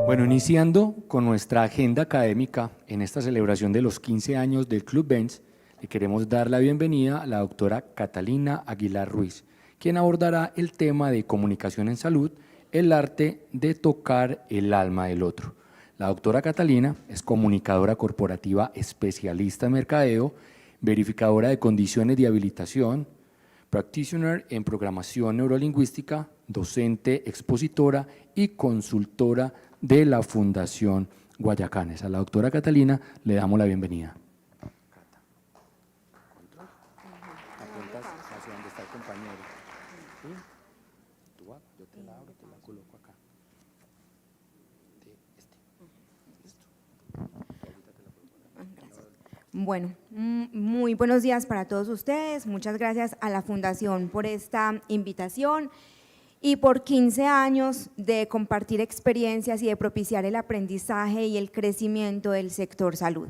Bueno, iniciando con nuestra agenda académica en esta celebración de los 15 años del Club Benz, le queremos dar la bienvenida a la doctora Catalina Aguilar Ruiz, quien abordará el tema de comunicación en salud, el arte de tocar el alma del otro. La doctora Catalina es comunicadora corporativa especialista en mercadeo, verificadora de condiciones de habilitación, practitioner en programación neurolingüística, docente, expositora y consultora de la Fundación Guayacanes. A la doctora Catalina le damos la bienvenida. Apuntas hacia donde está el compañero. ¿Sí? Yo te la abro, te la coloco acá. Bueno, muy buenos días para todos ustedes. Muchas gracias a la Fundación por esta invitación y por 15 años de compartir experiencias y de propiciar el aprendizaje y el crecimiento del sector salud.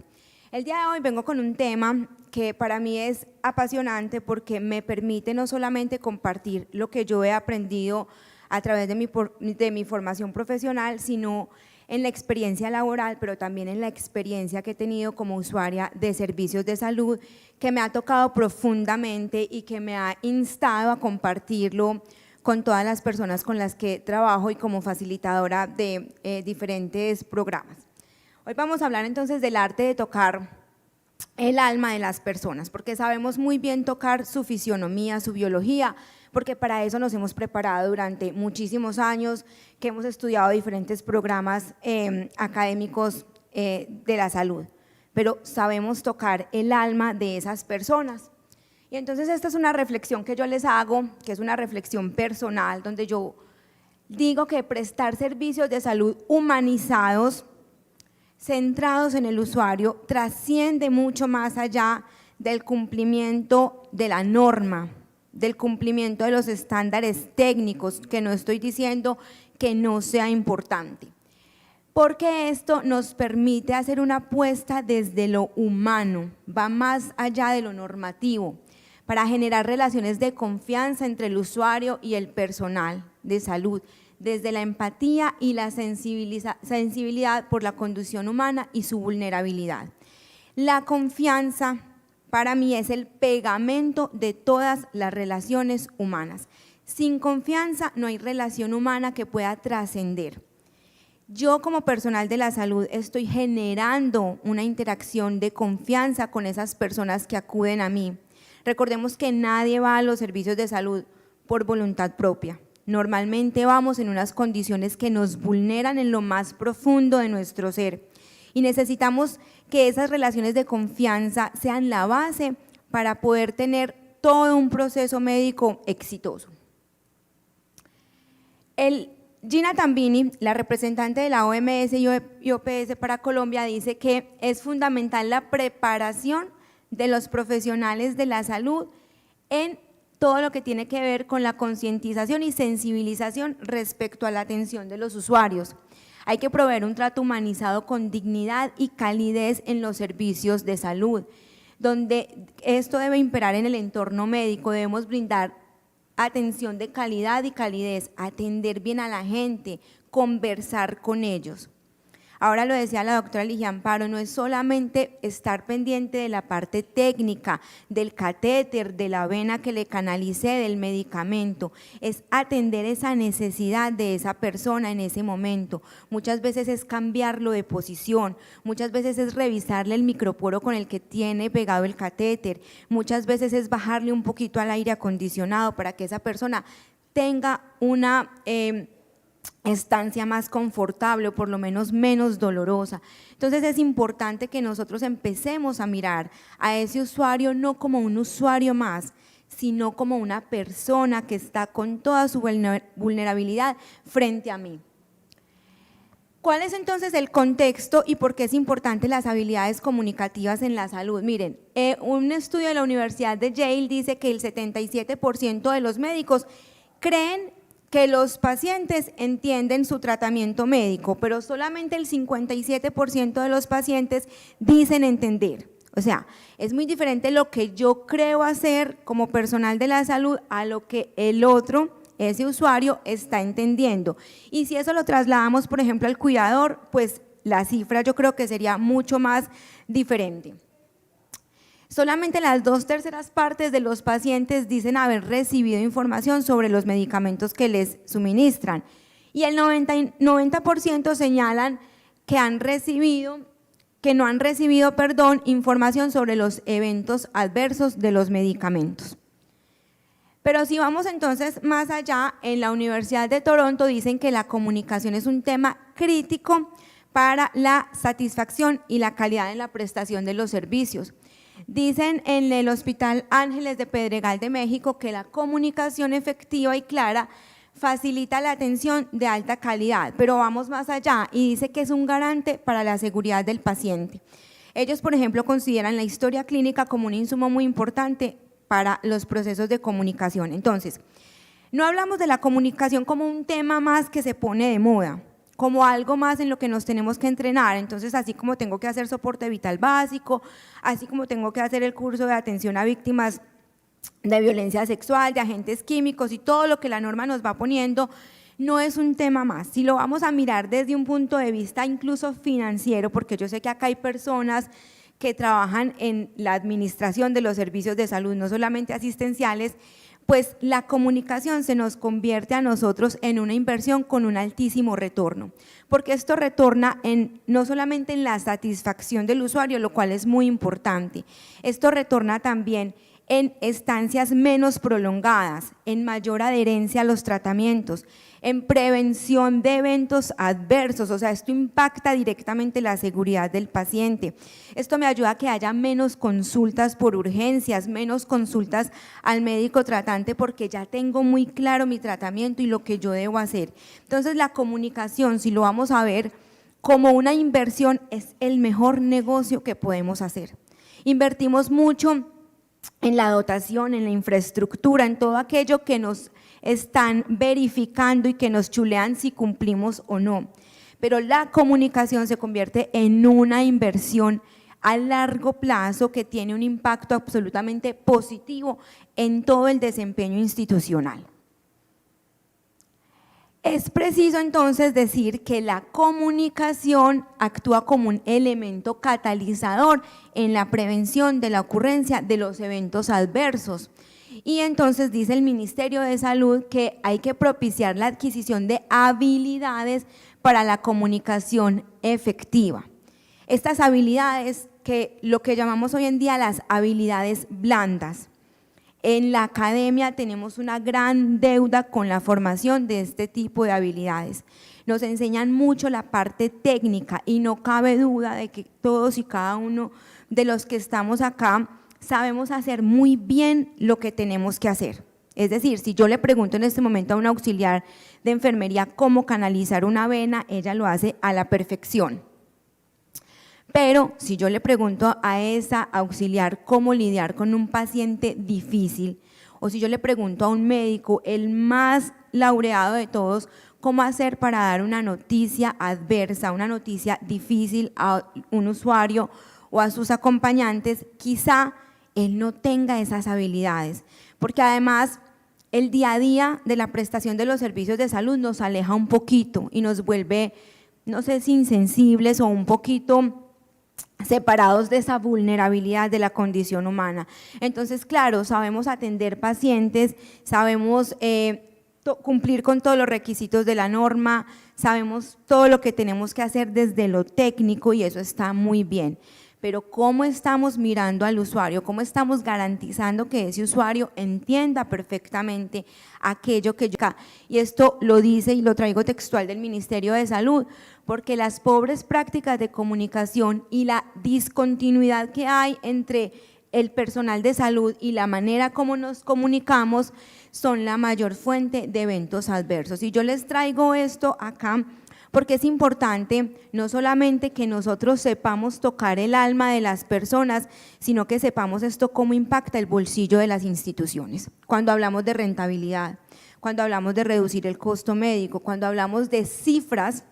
El día de hoy vengo con un tema que para mí es apasionante porque me permite no solamente compartir lo que yo he aprendido a través de mi formación profesional, sino en la experiencia laboral, pero también en la experiencia que he tenido como usuaria de servicios de salud, que me ha tocado profundamente y que me ha instado a compartirlo con todas las personas con las que trabajo y como facilitadora de diferentes programas. Hoy vamos a hablar entonces del arte de tocar el alma de las personas, porque sabemos muy bien tocar su fisionomía, su biología, porque para eso nos hemos preparado durante muchísimos años, que hemos estudiado diferentes programas académicos de la salud, pero sabemos tocar el alma de esas personas. Y entonces esta es una reflexión que yo les hago, que es una reflexión personal, donde yo digo que prestar servicios de salud humanizados, centrados en el usuario, trasciende mucho más allá del cumplimiento de la norma, del cumplimiento de los estándares técnicos, que no estoy diciendo que no sea importante, porque esto nos permite hacer una apuesta desde lo humano, va más allá de lo normativo, para generar relaciones de confianza entre el usuario y el personal de salud, desde la empatía y la sensibilidad por la condición humana y su vulnerabilidad. La confianza para mí es el pegamento de todas las relaciones humanas. Sin confianza no hay relación humana que pueda trascender. Yo como personal de la salud estoy generando una interacción de confianza con esas personas que acuden a mí. Recordemos que nadie va a los servicios de salud por voluntad propia. Normalmente vamos en unas condiciones que nos vulneran en lo más profundo de nuestro ser y necesitamos que esas relaciones de confianza sean la base para poder tener todo un proceso médico exitoso. Gina Tambini, la representante de la OMS y OPS para Colombia, dice que es fundamental la preparación de los profesionales de la salud en todo lo que tiene que ver con la concientización y sensibilización respecto a la atención de los usuarios. Hay que proveer un trato humanizado con dignidad y calidez en los servicios de salud, donde esto debe imperar en el entorno médico. Debemos brindar atención de calidad y calidez, atender bien a la gente, conversar con ellos. Ahora lo decía la doctora Ligia Amparo, no es solamente estar pendiente de la parte técnica, del catéter, de la vena que le canalicé, del medicamento, es atender esa necesidad de esa persona en ese momento. Muchas veces es cambiarlo de posición, muchas veces es revisarle el microporo con el que tiene pegado el catéter, muchas veces es bajarle un poquito al aire acondicionado para que esa persona tenga una estancia más confortable o por lo menos menos dolorosa. Entonces es importante que nosotros empecemos a mirar a ese usuario no como un usuario más, sino como una persona que está con toda su vulnerabilidad frente a mí. ¿Cuál es entonces el contexto y por qué es importante las habilidades comunicativas en la salud? Miren, un estudio de la Universidad de Yale dice que el 77% de los médicos creen que los pacientes entienden su tratamiento médico, pero solamente el 57% de los pacientes dicen entender. O sea, es muy diferente lo que yo creo hacer como personal de la salud a lo que el otro, ese usuario, está entendiendo. Y si eso lo trasladamos, por ejemplo, al cuidador, pues la cifra yo creo que sería mucho más diferente. Solamente las 2/3 partes de los pacientes dicen haber recibido información sobre los medicamentos que les suministran y el 90% señalan que no han recibido, información sobre los eventos adversos de los medicamentos. Pero si vamos entonces más allá, en la Universidad de Toronto dicen que la comunicación es un tema crítico para la satisfacción y la calidad en la prestación de los servicios. Dicen en el Hospital Ángeles de Pedregal de México que la comunicación efectiva y clara facilita la atención de alta calidad, pero vamos más allá y dice que es un garante para la seguridad del paciente. Ellos, por ejemplo, consideran la historia clínica como un insumo muy importante para los procesos de comunicación. Entonces, no hablamos de la comunicación como un tema más que se pone de moda, como algo más en lo que nos tenemos que entrenar. Entonces, así como tengo que hacer soporte vital básico, así como tengo que hacer el curso de atención a víctimas de violencia sexual, de agentes químicos y todo lo que la norma nos va poniendo, no es un tema más. Si lo vamos a mirar desde un punto de vista incluso financiero, porque yo sé que acá hay personas que trabajan en la administración de los servicios de salud, no solamente asistenciales, pues la comunicación se nos convierte a nosotros en una inversión con un altísimo retorno, porque esto retorna no solamente en la satisfacción del usuario, lo cual es muy importante, esto retorna también en estancias menos prolongadas, en mayor adherencia a los tratamientos, en prevención de eventos adversos, o sea, esto impacta directamente la seguridad del paciente. Esto me ayuda a que haya menos consultas por urgencias, menos consultas al médico tratante porque ya tengo muy claro mi tratamiento y lo que yo debo hacer. Entonces, la comunicación, si lo vamos a ver como una inversión, es el mejor negocio que podemos hacer. Invertimos mucho en la dotación, en la infraestructura, en todo aquello que nos están verificando y que nos chulean si cumplimos o no. Pero la comunicación se convierte en una inversión a largo plazo que tiene un impacto absolutamente positivo en todo el desempeño institucional. Es preciso entonces decir que la comunicación actúa como un elemento catalizador en la prevención de la ocurrencia de los eventos adversos. Y entonces dice el Ministerio de Salud que hay que propiciar la adquisición de habilidades para la comunicación efectiva. Estas habilidades, que lo que llamamos hoy en día las habilidades blandas. En la academia tenemos una gran deuda con la formación de este tipo de habilidades. Nos enseñan mucho la parte técnica y no cabe duda de que todos y cada uno de los que estamos acá sabemos hacer muy bien lo que tenemos que hacer. Es decir, si yo le pregunto en este momento a una auxiliar de enfermería cómo canalizar una vena, ella lo hace a la perfección. Pero si yo le pregunto a esa auxiliar cómo lidiar con un paciente difícil, o si yo le pregunto a un médico, el más laureado de todos, cómo hacer para dar una noticia adversa, una noticia difícil a un usuario o a sus acompañantes, quizá él no tenga esas habilidades, porque además el día a día de la prestación de los servicios de salud nos aleja un poquito y nos vuelve, no sé si insensibles o un poquito separados de esa vulnerabilidad de la condición humana. Entonces, claro, sabemos atender pacientes, sabemos cumplir con todos los requisitos de la norma, sabemos todo lo que tenemos que hacer desde lo técnico y eso está muy bien. Pero ¿cómo estamos mirando al usuario? ¿Cómo estamos garantizando que ese usuario entienda perfectamente aquello que yo… Y esto lo dice y lo traigo textual del Ministerio de Salud, porque las pobres prácticas de comunicación y la discontinuidad que hay entre el personal de salud y la manera como nos comunicamos son la mayor fuente de eventos adversos. Y yo les traigo esto acá porque es importante no solamente que nosotros sepamos tocar el alma de las personas, sino que sepamos esto cómo impacta el bolsillo de las instituciones. Cuando hablamos de rentabilidad, cuando hablamos de reducir el costo médico, cuando hablamos de cifras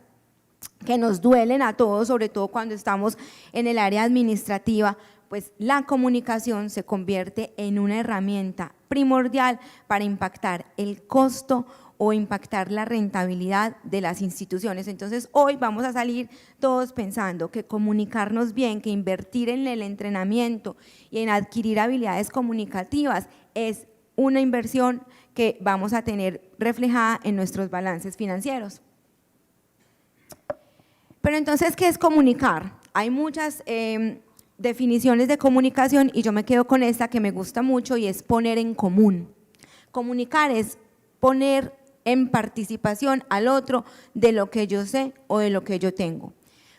que nos duelen a todos, sobre todo cuando estamos en el área administrativa, pues la comunicación se convierte en una herramienta primordial para impactar el costo o impactar la rentabilidad de las instituciones. Entonces, hoy vamos a salir todos pensando que comunicarnos bien, que invertir en el entrenamiento y en adquirir habilidades comunicativas es una inversión que vamos a tener reflejada en nuestros balances financieros. Pero entonces, ¿qué es comunicar? Hay muchas definiciones de comunicación y yo me quedo con esta que me gusta mucho y es poner en común. Comunicar es poner en participación al otro de lo que yo sé o de lo que yo tengo.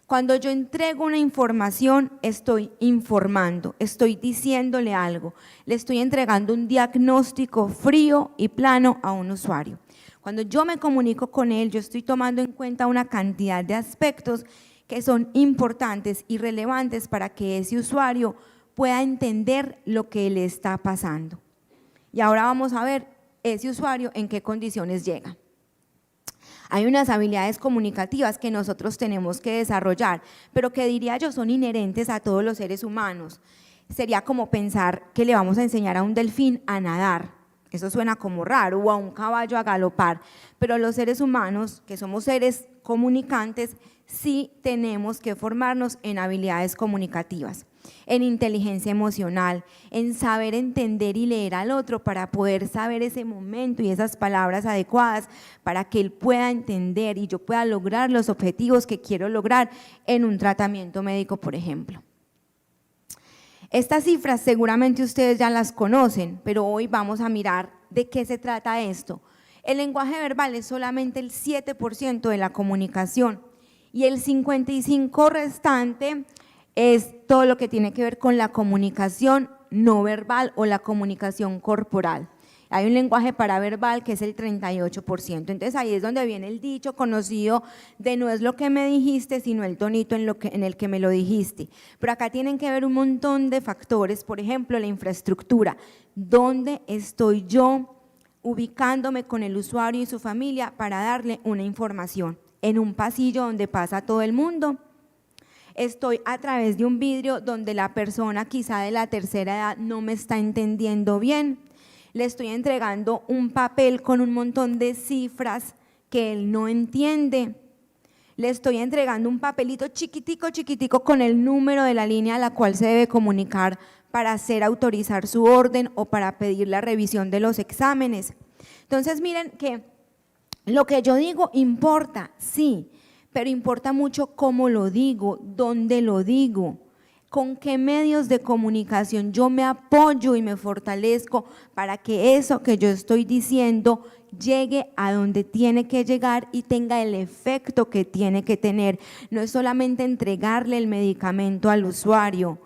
Cuando yo entrego una información, estoy informando, estoy diciéndole algo, le estoy entregando un diagnóstico frío y plano a un usuario. Cuando yo me comunico con él, yo estoy tomando en cuenta una cantidad de aspectos que son importantes y relevantes para que ese usuario pueda entender lo que le está pasando. Y ahora vamos a ver ese usuario en qué condiciones llega. Hay unas habilidades comunicativas que nosotros tenemos que desarrollar, pero que diría yo son inherentes a todos los seres humanos. Sería como pensar que le vamos a enseñar a un delfín a nadar. Eso suena como raro, o a un caballo a galopar, pero los seres humanos, que somos seres comunicantes, sí tenemos que formarnos en habilidades comunicativas, en inteligencia emocional, en saber entender y leer al otro para poder saber ese momento y esas palabras adecuadas para que él pueda entender y yo pueda lograr los objetivos que quiero lograr en un tratamiento médico, por ejemplo. Estas cifras seguramente ustedes ya las conocen, pero hoy vamos a mirar de qué se trata esto. El lenguaje verbal es solamente el 7% de la comunicación y el 55% restante es todo lo que tiene que ver con la comunicación no verbal o la comunicación corporal. Hay un lenguaje paraverbal que es el 38%, entonces ahí es donde viene el dicho conocido de no es lo que me dijiste, sino el tonito en el que me lo dijiste. Pero acá tienen que ver un montón de factores, por ejemplo, la infraestructura. ¿Dónde estoy yo ubicándome con el usuario y su familia para darle una información? ¿En un pasillo donde pasa todo el mundo? Estoy a través de un vidrio donde la persona quizá de la tercera edad no me está entendiendo bien. Le estoy entregando un papel con un montón de cifras que él no entiende. Le estoy entregando un papelito chiquitico con el número de la línea a la cual se debe comunicar para hacer autorizar su orden o para pedir la revisión de los exámenes. Entonces miren que lo que yo digo importa, sí, pero importa mucho cómo lo digo, dónde lo digo, con qué medios de comunicación yo me apoyo y me fortalezco para que eso que yo estoy diciendo llegue a donde tiene que llegar y tenga el efecto que tiene que tener. No es solamente entregarle el medicamento al usuario,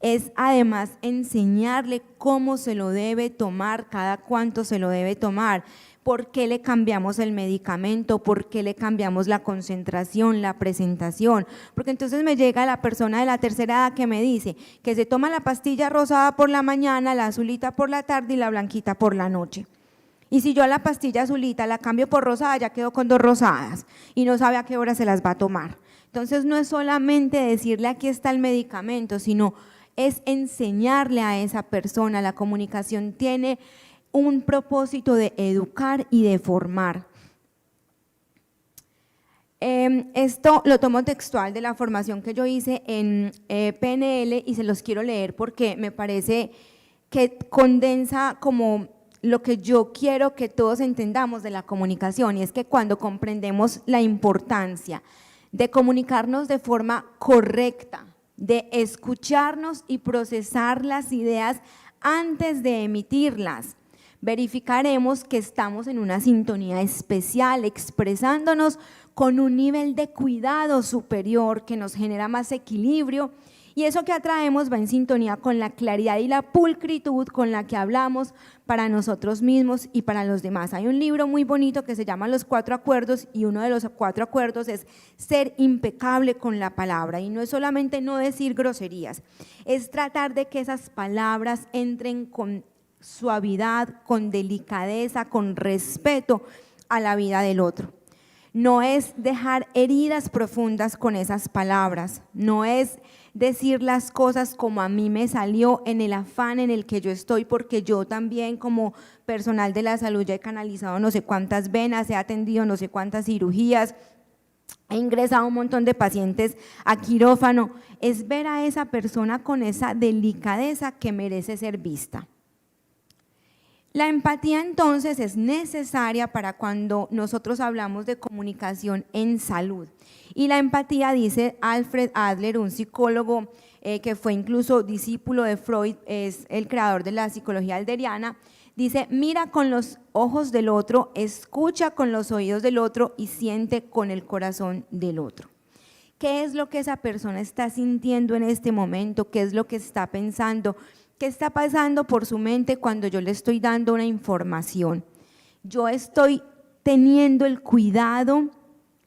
es además enseñarle cómo se lo debe tomar, cada cuánto se lo debe tomar. ¿Por qué le cambiamos el medicamento? ¿Por qué le cambiamos la concentración, la presentación? Porque entonces me llega la persona de la tercera edad que me dice que se toma la pastilla rosada por la mañana, la azulita por la tarde y la blanquita por la noche. Y si yo a la pastilla azulita la cambio por rosada, ya quedo con 2 rosadas y no sabe a qué hora se las va a tomar. Entonces no es solamente decirle aquí está el medicamento, sino es enseñarle a esa persona. La comunicación tiene un propósito de educar y de formar. Esto lo tomo textual de la formación que yo hice en PNL y se los quiero leer porque me parece que condensa como lo que yo quiero que todos entendamos de la comunicación, y es que cuando comprendemos la importancia de comunicarnos de forma correcta, de escucharnos y procesar las ideas antes de emitirlas, verificaremos que estamos en una sintonía especial, expresándonos con un nivel de cuidado superior que nos genera más equilibrio, y eso que atraemos va en sintonía con la claridad y la pulcritud con la que hablamos para nosotros mismos y para los demás. Hay un libro muy bonito que se llama Los 4 Acuerdos y uno de los 4 acuerdos es ser impecable con la palabra, y no es solamente no decir groserías, es tratar de que esas palabras entren con suavidad, con delicadeza, con respeto a la vida del otro. No es dejar heridas profundas con esas palabras, no es decir las cosas como a mí me salió en el afán en el que yo estoy, porque yo también como personal de la salud ya he canalizado no sé cuántas venas, he atendido no sé cuántas cirugías, he ingresado un montón de pacientes a quirófano. Es ver a esa persona con esa delicadeza que merece ser vista. La empatía entonces es necesaria para cuando nosotros hablamos de comunicación en salud. Y la empatía, dice Alfred Adler, un psicólogo que fue incluso discípulo de Freud, es el creador de la psicología adleriana, dice: mira con los ojos del otro, escucha con los oídos del otro y siente con el corazón del otro. ¿Qué es lo que esa persona está sintiendo en este momento? ¿Qué es lo que está pensando? ¿Qué está pasando por su mente cuando yo le estoy dando una información? Yo estoy teniendo el cuidado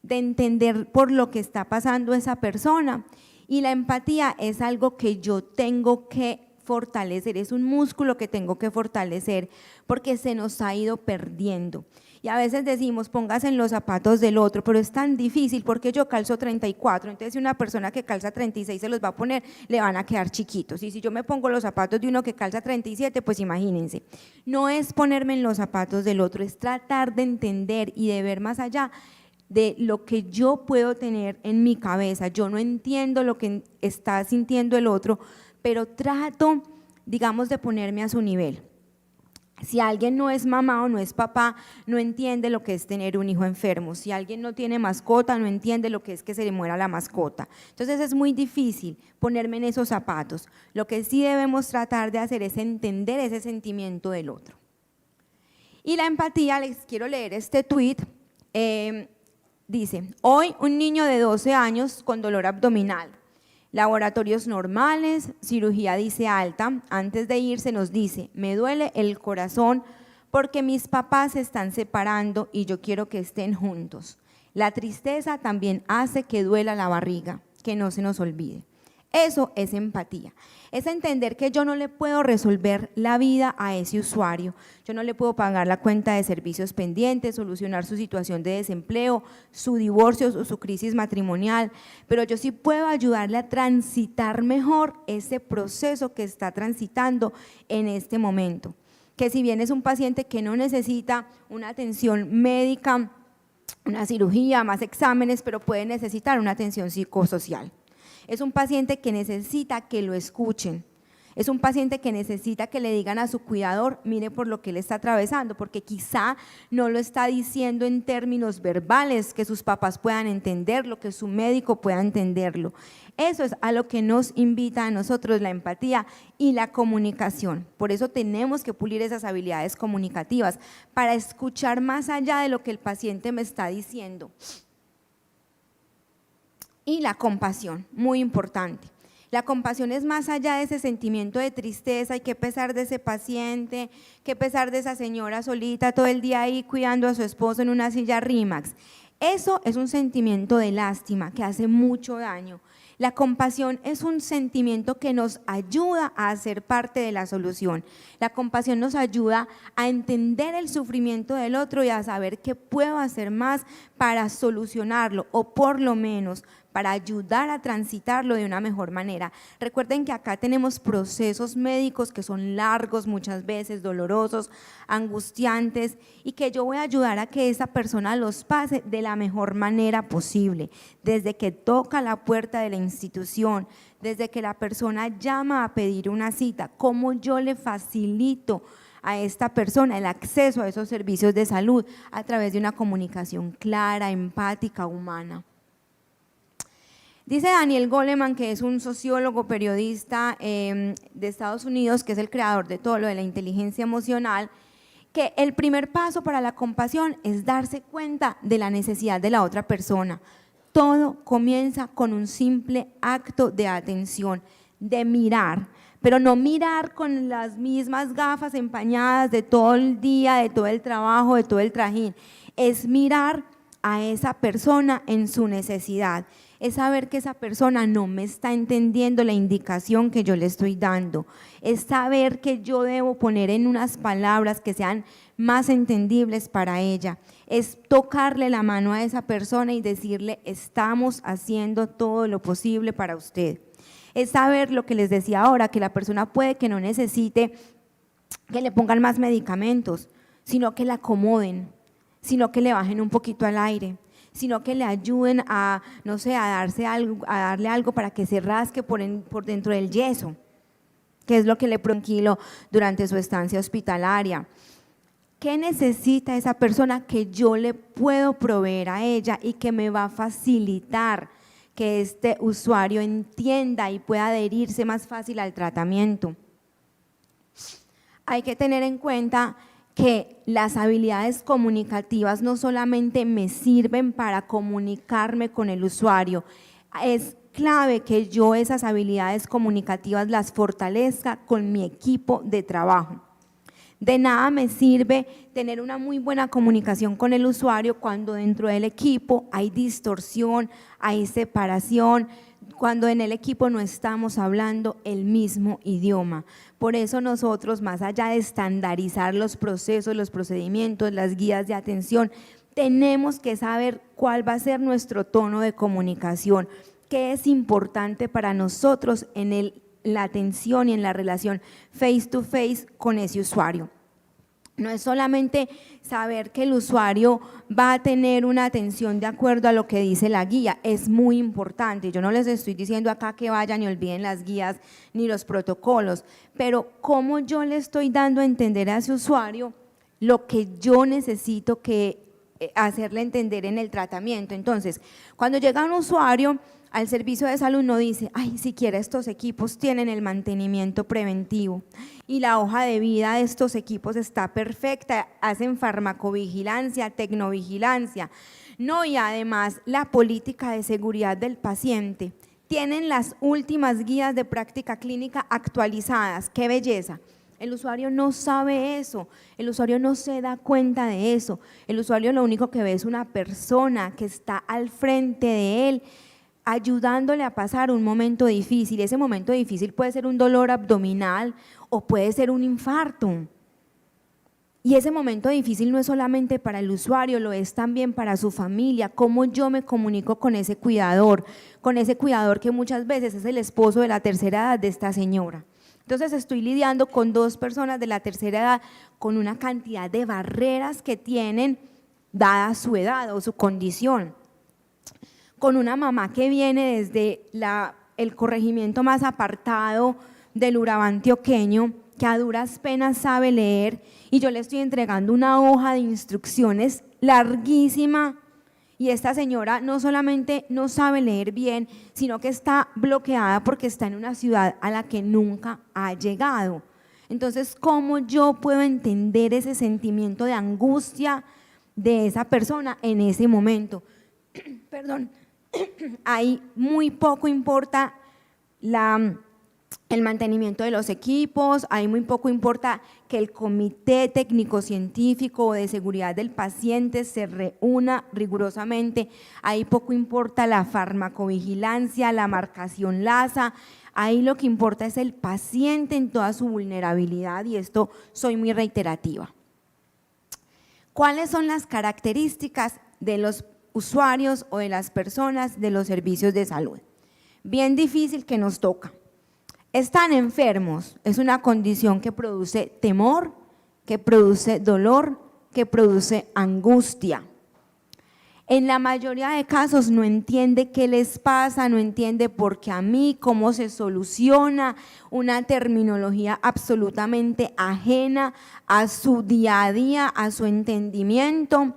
de entender por lo que está pasando esa persona, y la empatía es algo que yo tengo que fortalecer, es un músculo que tengo que fortalecer porque se nos ha ido perdiendo. Y a veces decimos, póngase en los zapatos del otro, pero es tan difícil porque yo calzo 34, entonces si una persona que calza 36 se los va a poner, le van a quedar chiquitos. Y si yo me pongo los zapatos de uno que calza 37, pues imagínense. No es ponerme en los zapatos del otro, es tratar de entender y de ver más allá de lo que yo puedo tener en mi cabeza. Yo no entiendo lo que está sintiendo el otro, pero trato, digamos, de ponerme a su nivel. Si alguien no es mamá o no es papá, no entiende lo que es tener un hijo enfermo. Si alguien no tiene mascota, no entiende lo que es que se le muera la mascota. Entonces es muy difícil ponerme en esos zapatos. Lo que sí debemos tratar de hacer es entender ese sentimiento del otro. Y la empatía, les quiero leer este tuit, dice: hoy un niño de 12 años con dolor abdominal, laboratorios normales, cirugía dice alta, antes de irse nos dice: me duele el corazón porque mis papás se están separando y yo quiero que estén juntos. La tristeza también hace que duela la barriga, que no se nos olvide. Eso es empatía, es entender que yo no le puedo resolver la vida a ese usuario, yo no le puedo pagar la cuenta de servicios pendientes, solucionar su situación de desempleo, su divorcio o su crisis matrimonial, pero yo sí puedo ayudarle a transitar mejor ese proceso que está transitando en este momento. Que si bien es un paciente que no necesita una atención médica, una cirugía, más exámenes, pero puede necesitar una atención psicosocial. Es un paciente que necesita que lo escuchen, es un paciente que necesita que le digan a su cuidador: mire por lo que él está atravesando, porque quizá no lo está diciendo en términos verbales que sus papás puedan entenderlo, que su médico pueda entenderlo. Eso es a lo que nos invita a nosotros la empatía y la comunicación. Por eso tenemos que pulir esas habilidades comunicativas para escuchar más allá de lo que el paciente me está diciendo. Y la compasión, muy importante. La compasión es más allá de ese sentimiento de tristeza y qué pesar de ese paciente, qué pesar de esa señora solita todo el día ahí cuidando a su esposo en una silla Rimax. Eso es un sentimiento de lástima que hace mucho daño. La compasión es un sentimiento que nos ayuda a ser parte de la solución. La compasión nos ayuda a entender el sufrimiento del otro y a saber qué puedo hacer más para solucionarlo, o por lo menos para ayudar a transitarlo de una mejor manera. Recuerden que acá tenemos procesos médicos que son largos, muchas veces dolorosos, angustiantes, y que yo voy a ayudar a que esa persona los pase de la mejor manera posible, desde que toca la puerta de la institución, desde que la persona llama a pedir una cita, cómo yo le facilito a esta persona el acceso a esos servicios de salud a través de una comunicación clara, empática, humana. Dice Daniel Goleman, que es un sociólogo, periodista de Estados Unidos, que es el creador de todo lo de la inteligencia emocional, que el primer paso para la compasión es darse cuenta de la necesidad de la otra persona. Todo comienza con un simple acto de atención, de mirar, pero no mirar con las mismas gafas empañadas de todo el día, de todo el trabajo, de todo el trajín. Es mirar a esa persona en su necesidad, es saber que esa persona no me está entendiendo la indicación que yo le estoy dando, es saber que yo debo poner en unas palabras que sean más entendibles para ella. Es tocarle la mano a esa persona y decirle, estamos haciendo todo lo posible para usted. Es saber lo que les decía ahora, que la persona puede que no necesite que le pongan más medicamentos, sino que la acomoden, sino que le bajen un poquito al aire, sino que le ayuden a, no sé, a darle algo para que se rasque por dentro del yeso, que es lo que le tranquilo durante su estancia hospitalaria. ¿Qué necesita esa persona que yo le puedo proveer a ella y que me va a facilitar que este usuario entienda y pueda adherirse más fácil al tratamiento? Hay que tener en cuenta que las habilidades comunicativas no solamente me sirven para comunicarme con el usuario, es clave que yo esas habilidades comunicativas las fortalezca con mi equipo de trabajo. De nada me sirve tener una muy buena comunicación con el usuario cuando dentro del equipo hay distorsión, hay separación, cuando en el equipo no estamos hablando el mismo idioma. Por eso nosotros, más allá de estandarizar los procesos, los procedimientos, las guías de atención, tenemos que saber cuál va a ser nuestro tono de comunicación, qué es importante para nosotros en la atención y en la relación face to face con ese usuario. No es solamente saber que el usuario va a tener una atención de acuerdo a lo que dice la guía, es muy importante. Yo no les estoy diciendo acá que vayan y olviden las guías ni los protocolos, pero cómo yo le estoy dando a entender a ese usuario lo que yo necesito hacerle entender en el tratamiento. Entonces, cuando llega un usuario al servicio de salud no dice, ay, siquiera estos equipos tienen el mantenimiento preventivo y la hoja de vida de estos equipos está perfecta, hacen farmacovigilancia, tecnovigilancia, no, y además la política de seguridad del paciente, tienen las últimas guías de práctica clínica actualizadas, qué belleza. El usuario no sabe eso, el usuario no se da cuenta de eso, el usuario lo único que ve es una persona que está al frente de él, ayudándole a pasar un momento difícil. Ese momento difícil puede ser un dolor abdominal o puede ser un infarto. Y ese momento difícil no es solamente para el usuario, lo es también para su familia, cómo yo me comunico con ese cuidador que muchas veces es el esposo de la tercera edad de esta señora. Entonces estoy lidiando con dos personas de la tercera edad con una cantidad de barreras que tienen dada su edad o su condición. Con una mamá que viene desde el corregimiento más apartado del Urabá antioqueño, que a duras penas sabe leer, y yo le estoy entregando una hoja de instrucciones larguísima, y esta señora no solamente no sabe leer bien, sino que está bloqueada porque está en una ciudad a la que nunca ha llegado. Entonces, ¿cómo yo puedo entender ese sentimiento de angustia de esa persona en ese momento? Perdón. Ahí muy poco importa el mantenimiento de los equipos, ahí muy poco importa que el comité técnico-científico de seguridad del paciente se reúna rigurosamente, ahí poco importa la farmacovigilancia, la marcación LASA, ahí lo que importa es el paciente en toda su vulnerabilidad, y esto soy muy reiterativa. ¿Cuáles son las características de los usuarios o de las personas de los servicios de salud? Bien difícil que nos toca. Están enfermos, es una condición que produce temor, que produce dolor, que produce angustia. En la mayoría de casos no entiende qué les pasa, no entiende por qué a mí, cómo se soluciona, una terminología absolutamente ajena a su día a día, a su entendimiento.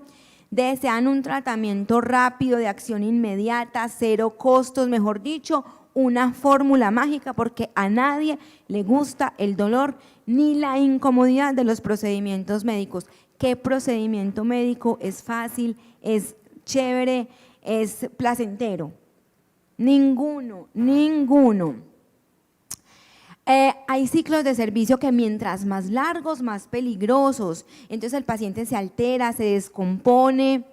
Desean un tratamiento rápido, de acción inmediata, cero costos, mejor dicho, una fórmula mágica, porque a nadie le gusta el dolor ni la incomodidad de los procedimientos médicos. ¿Qué procedimiento médico es fácil, es chévere, es placentero? Ninguno, ninguno. Hay ciclos de servicio que mientras más largos, más peligrosos, entonces el paciente se altera, se descompone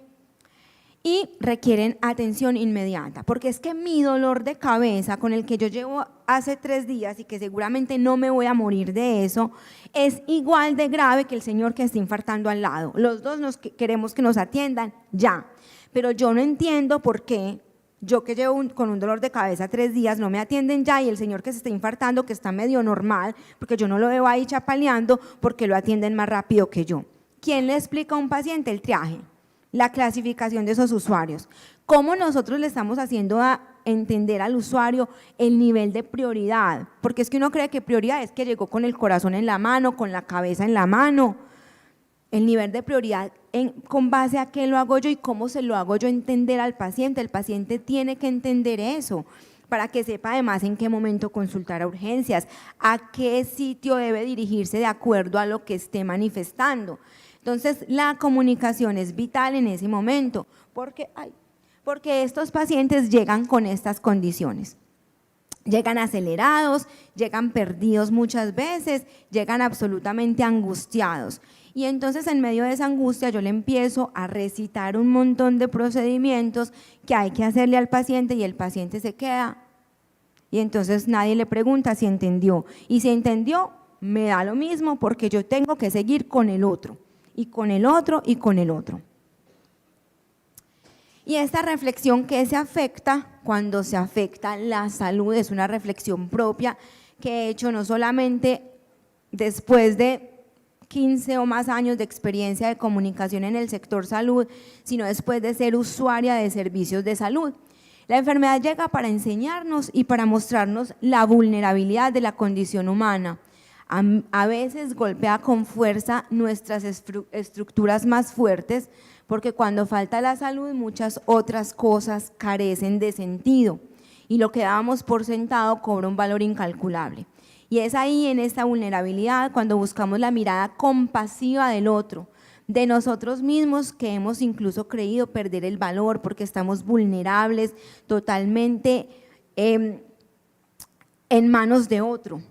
y requieren atención inmediata, porque es que mi dolor de cabeza con el que yo llevo hace 3 días y que seguramente no me voy a morir de eso, es igual de grave que el señor que está infartando al lado. Los dos queremos que nos atiendan ya, pero yo no entiendo por qué yo que llevo con un dolor de cabeza 3 días no me atienden ya y el señor que se está infartando, que está medio normal, porque yo no lo veo ahí chapaleando, porque lo atienden más rápido que yo. ¿Quién le explica a un paciente el triaje? La clasificación de esos usuarios. ¿Cómo nosotros le estamos haciendo a entender al usuario el nivel de prioridad? Porque es que uno cree que prioridad es que llegó con el corazón en la mano, con la cabeza en la mano. El nivel de prioridad, ¿con base a qué lo hago yo y cómo se lo hago yo entender al paciente? El paciente tiene que entender eso para que sepa además en qué momento consultar a urgencias, a qué sitio debe dirigirse de acuerdo a lo que esté manifestando. Entonces, la comunicación es vital en ese momento, porque estos pacientes llegan con estas condiciones. Llegan acelerados, llegan perdidos muchas veces, llegan absolutamente angustiados. Y entonces, en medio de esa angustia, yo le empiezo a recitar un montón de procedimientos que hay que hacerle al paciente y el paciente se queda. Y entonces nadie le pregunta si entendió. Y si entendió, me da lo mismo porque yo tengo que seguir con el otro. Y con el otro, y con el otro. Y esta reflexión que se afecta, cuando se afecta la salud, es una reflexión propia que he hecho no solamente después de 15 o más años de experiencia de comunicación en el sector salud, sino después de ser usuaria de servicios de salud. La enfermedad llega para enseñarnos y para mostrarnos la vulnerabilidad de la condición humana. A veces golpea con fuerza nuestras estructuras más fuertes, porque cuando falta la salud muchas otras cosas carecen de sentido y lo que dábamos por sentado cobra un valor incalculable. Y es ahí, en esta vulnerabilidad, cuando buscamos la mirada compasiva del otro, de nosotros mismos, que hemos incluso creído perder el valor porque estamos vulnerables, totalmente en manos de otro.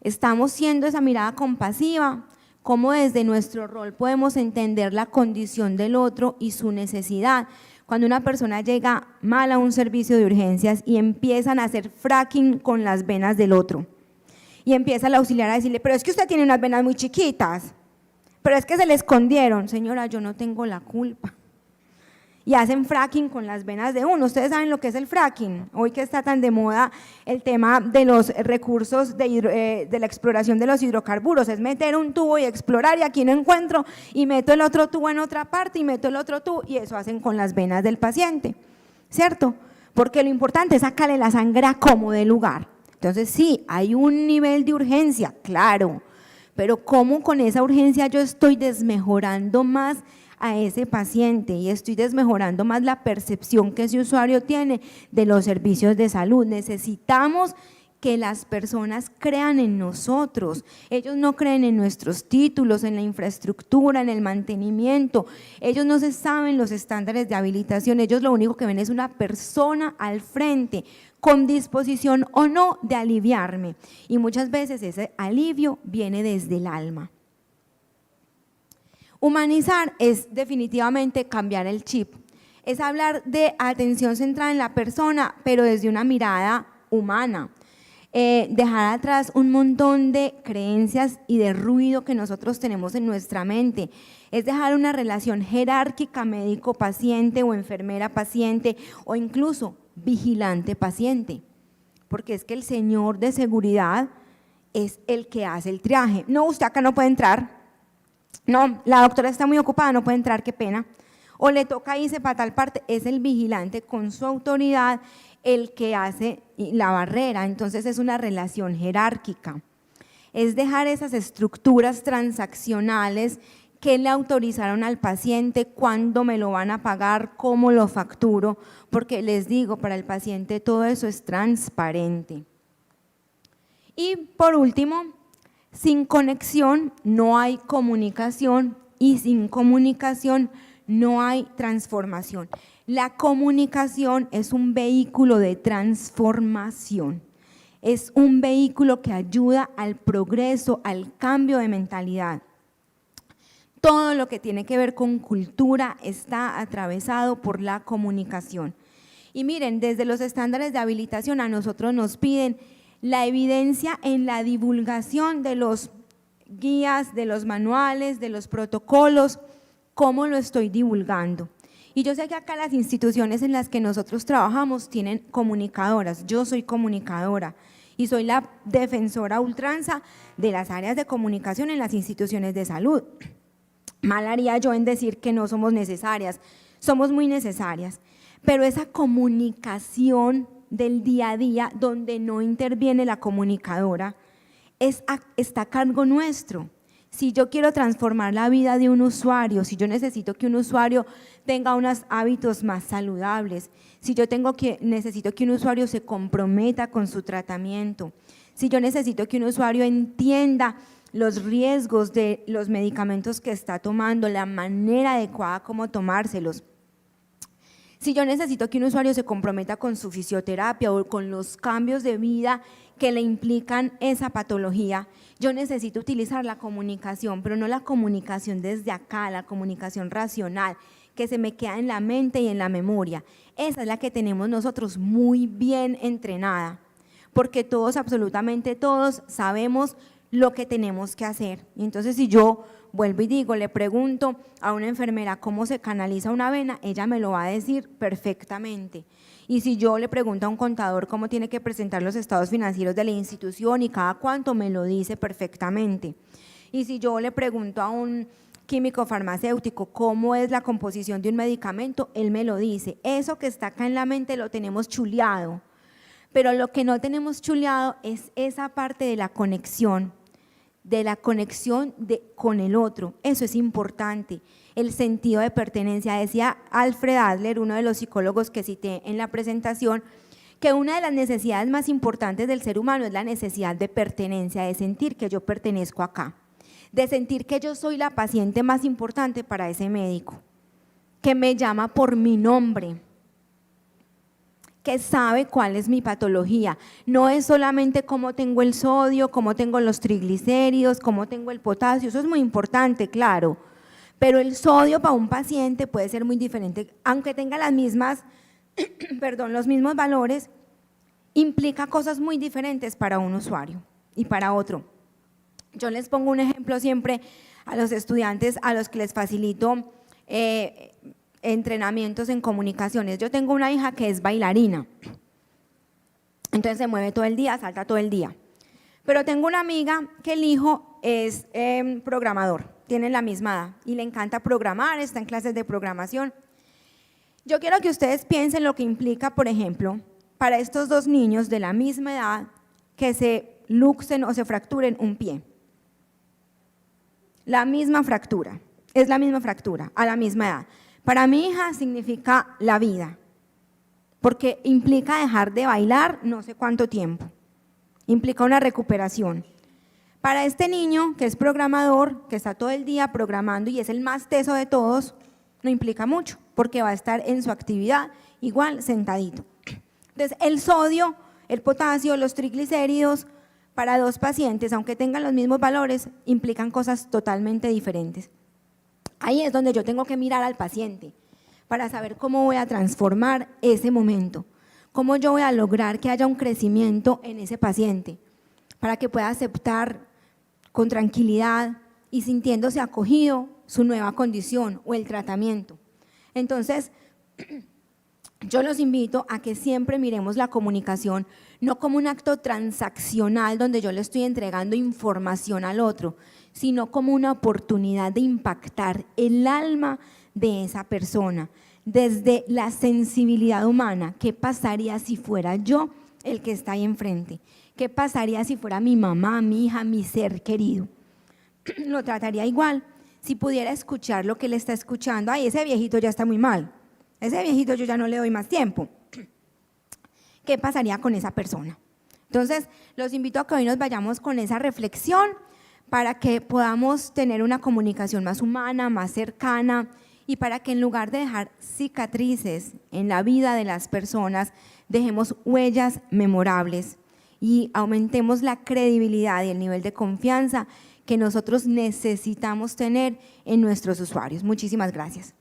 Estamos siendo esa mirada compasiva, cómo desde nuestro rol podemos entender la condición del otro y su necesidad. Cuando una persona llega mal a un servicio de urgencias y empiezan a hacer fracking con las venas del otro y empieza el auxiliar a decirle, pero es que usted tiene unas venas muy chiquitas, pero es que se le escondieron. Señora, yo no tengo la culpa. Y hacen fracking con las venas de uno. Ustedes saben lo que es el fracking, hoy que está tan de moda el tema de los recursos de la exploración de los hidrocarburos, es meter un tubo y explorar, y aquí no encuentro, y meto el otro tubo en otra parte, y meto el otro tubo, y eso hacen con las venas del paciente, ¿cierto? Porque lo importante es sacarle la sangre a como de lugar. Entonces sí, hay un nivel de urgencia, claro, pero ¿cómo con esa urgencia yo estoy desmejorando más a ese paciente y estoy desmejorando más la percepción que ese usuario tiene de los servicios de salud? Necesitamos que las personas crean en nosotros. Ellos no creen en nuestros títulos, en la infraestructura, en el mantenimiento. Ellos no se saben los estándares de habilitación. Ellos lo único que ven es una persona al frente, con disposición o no de aliviarme. Y muchas veces ese alivio viene desde el alma. Humanizar es definitivamente cambiar el chip. Es hablar de atención centrada en la persona, pero desde una mirada humana. Dejar atrás un montón de creencias y de ruido que nosotros tenemos en nuestra mente. Es dejar una relación jerárquica médico-paciente o enfermera-paciente o incluso vigilante-paciente, porque es que el señor de seguridad es el que hace el triaje. No, usted acá no puede entrar, no, la doctora está muy ocupada, no puede entrar, qué pena, o le toca irse para tal parte. Es el vigilante con su autoridad el que hace la barrera. Entonces es una relación jerárquica, es dejar esas estructuras transaccionales que le autorizaron al paciente, cuándo me lo van a pagar, cómo lo facturo, porque les digo, para el paciente todo eso es transparente. Y por último, sin conexión no hay comunicación y sin comunicación no hay transformación. La comunicación es un vehículo de transformación, es un vehículo que ayuda al progreso, al cambio de mentalidad. Todo lo que tiene que ver con cultura está atravesado por la comunicación. Y miren, desde los estándares de habilitación a nosotros nos piden la evidencia en la divulgación de los guías, de los manuales, de los protocolos, cómo lo estoy divulgando. Y yo sé que acá las instituciones en las que nosotros trabajamos tienen comunicadoras, yo soy comunicadora y soy la defensora a ultranza de las áreas de comunicación en las instituciones de salud. Mal haría yo en decir que no somos necesarias, somos muy necesarias, pero esa comunicación del día a día donde no interviene la comunicadora está a cargo nuestro. Si yo quiero transformar la vida de un usuario, si yo necesito que un usuario tenga unos hábitos más saludables, si yo necesito que un usuario se comprometa con su tratamiento, si yo necesito que un usuario entienda los riesgos de los medicamentos que está tomando, la manera adecuada como tomárselos, si yo necesito que un usuario se comprometa con su fisioterapia o con los cambios de vida que le implican esa patología, yo necesito utilizar la comunicación, pero no la comunicación desde acá, la comunicación racional, que se me queda en la mente y en la memoria. Esa es la que tenemos nosotros muy bien entrenada, porque todos, absolutamente todos, sabemos lo que tenemos que hacer. Y entonces si yo vuelvo y digo, le pregunto a una enfermera cómo se canaliza una vena, ella me lo va a decir perfectamente. Y si yo le pregunto a un contador cómo tiene que presentar los estados financieros de la institución y cada cuánto, me lo dice perfectamente. Y si yo le pregunto a un químico farmacéutico cómo es la composición de un medicamento, él me lo dice. Eso que está acá en la mente lo tenemos chuleado, pero lo que no tenemos chuleado es esa parte de la conexión con el otro. Eso es importante, el sentido de pertenencia. Decía Alfred Adler, uno de los psicólogos que cité en la presentación, que una de las necesidades más importantes del ser humano es la necesidad de pertenencia, de sentir que yo pertenezco acá, de sentir que yo soy la paciente más importante para ese médico, que me llama por mi nombre, que sabe cuál es mi patología. No es solamente cómo tengo el sodio, cómo tengo los triglicéridos, cómo tengo el potasio, eso es muy importante, claro, pero el sodio para un paciente puede ser muy diferente, aunque tenga las mismas, los mismos valores, implica cosas muy diferentes para un usuario y para otro. Yo les pongo un ejemplo siempre a los estudiantes a los que les facilito entrenamientos en comunicaciones. Yo tengo una hija que es bailarina, entonces se mueve todo el día, salta todo el día, pero tengo una amiga que el hijo es programador, tienen la misma edad y le encanta programar, está en clases de programación. Yo quiero que ustedes piensen lo que implica, por ejemplo, para estos dos niños de la misma edad que se luxen o se fracturen un pie. La misma fractura, es la misma fractura a la misma edad. Para mi hija significa la vida, porque implica dejar de bailar no sé cuánto tiempo, implica una recuperación. Para este niño que es programador, que está todo el día programando y es el más teso de todos, no implica mucho, porque va a estar en su actividad igual sentadito. Entonces el sodio, el potasio, los triglicéridos, para dos pacientes, aunque tengan los mismos valores, implican cosas totalmente diferentes. Ahí es donde yo tengo que mirar al paciente para saber cómo voy a transformar ese momento, cómo yo voy a lograr que haya un crecimiento en ese paciente, para que pueda aceptar con tranquilidad y sintiéndose acogido su nueva condición o el tratamiento. Entonces, yo los invito a que siempre miremos la comunicación no como un acto transaccional donde yo le estoy entregando información al otro, sino como una oportunidad de impactar el alma de esa persona, desde la sensibilidad humana. ¿Qué pasaría si fuera yo el que está ahí enfrente? ¿Qué pasaría si fuera mi mamá, mi hija, mi ser querido? Lo trataría igual. Si pudiera escuchar lo que él está escuchando, ay, ese viejito ya está muy mal, ese viejito yo ya no le doy más tiempo. ¿Qué pasaría con esa persona? Entonces, los invito a que hoy nos vayamos con esa reflexión para que podamos tener una comunicación más humana, más cercana, y para que en lugar de dejar cicatrices en la vida de las personas, dejemos huellas memorables y aumentemos la credibilidad y el nivel de confianza que nosotros necesitamos tener en nuestros usuarios. Muchísimas gracias.